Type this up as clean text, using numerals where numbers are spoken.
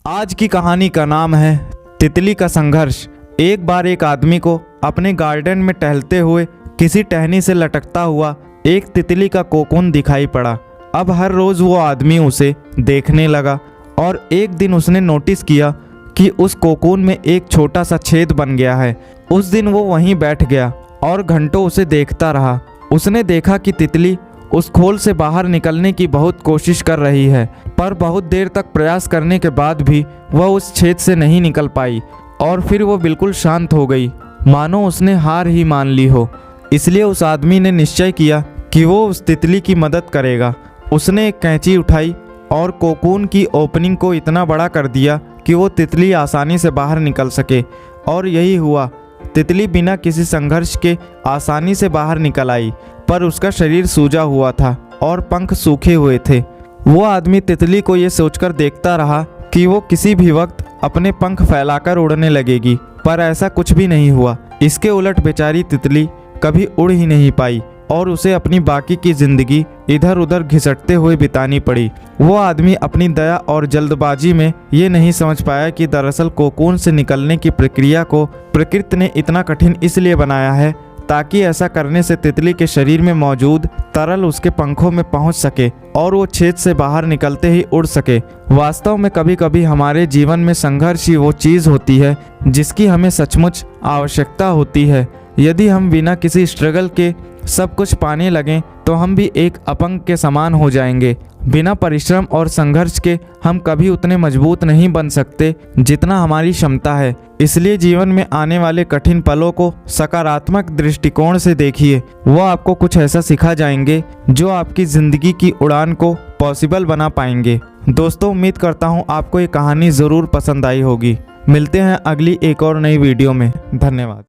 आज की कहानी का नाम है तितली का संघर्ष। एक बार एक आदमी को अपने गार्डन में टहलते हुए किसी टहनी से लटकता हुआ एक तितली का कोकून दिखाई पड़ा। अब हर रोज वो आदमी उसे देखने लगा और एक दिन उसने नोटिस किया कि उस कोकून में एक छोटा सा छेद बन गया है। उस दिन वो वहीं बैठ गया और घंटों उसे देखता रहा। उसने देखा कि तितली उस खोल से बाहर निकलने की बहुत कोशिश कर रही है, पर बहुत देर तक प्रयास करने के बाद भी वह उस छेद से नहीं निकल पाई और फिर वो बिल्कुल शांत हो गई, मानो उसने हार ही मान ली हो। इसलिए उस आदमी ने निश्चय किया कि वो उस तितली की मदद करेगा। उसने एक कैंची उठाई और कोकून की ओपनिंग को इतना बड़ा कर दिया कि वो तितली आसानी से बाहर निकल सके। और यही हुआ। तितली बिना किसी संघर्ष के आसानी से बाहर निकल आई, पर उसका शरीर सूजा हुआ था और पंख सूखे हुए थे। वो आदमी तितली को ये सोचकर देखता रहा कि वो किसी भी वक्त अपने पंख फैलाकर उड़ने लगेगी, पर ऐसा कुछ भी नहीं हुआ। इसके उलट बेचारी तितली कभी उड़ ही नहीं पाई और उसे अपनी बाकी की जिंदगी इधर उधर घिसटते हुए बितानी पड़ी। वो आदमी अपनी दया और जल्दबाजी में ये नहीं समझ पाया कि दरअसल कोकून से निकलने की प्रक्रिया को प्रकृति ने इतना कठिन इसलिए बनाया है ताकि ऐसा करने से तितली के शरीर में मौजूद तरल उसके पंखों में पहुंच सके और वो छेद से बाहर निकलते ही उड़ सके। वास्तव में कभी कभी हमारे जीवन में संघर्ष ही वो चीज़ होती है जिसकी हमें सचमुच आवश्यकता होती है। यदि हम बिना किसी स्ट्रगल के सब कुछ पाने लगें तो हम भी एक अपंग के समान हो जाएंगे। बिना परिश्रम और संघर्ष के हम कभी उतने मजबूत नहीं बन सकते जितना हमारी क्षमता है। इसलिए जीवन में आने वाले कठिन पलों को सकारात्मक दृष्टिकोण से देखिए। वो आपको कुछ ऐसा सिखा जाएंगे जो आपकी ज़िंदगी की उड़ान को पॉसिबल बना पाएंगे। दोस्तों, उम्मीद करता हूँ आपको ये कहानी ज़रूर पसंद आई होगी। मिलते हैं अगली एक और नई वीडियो में। धन्यवाद।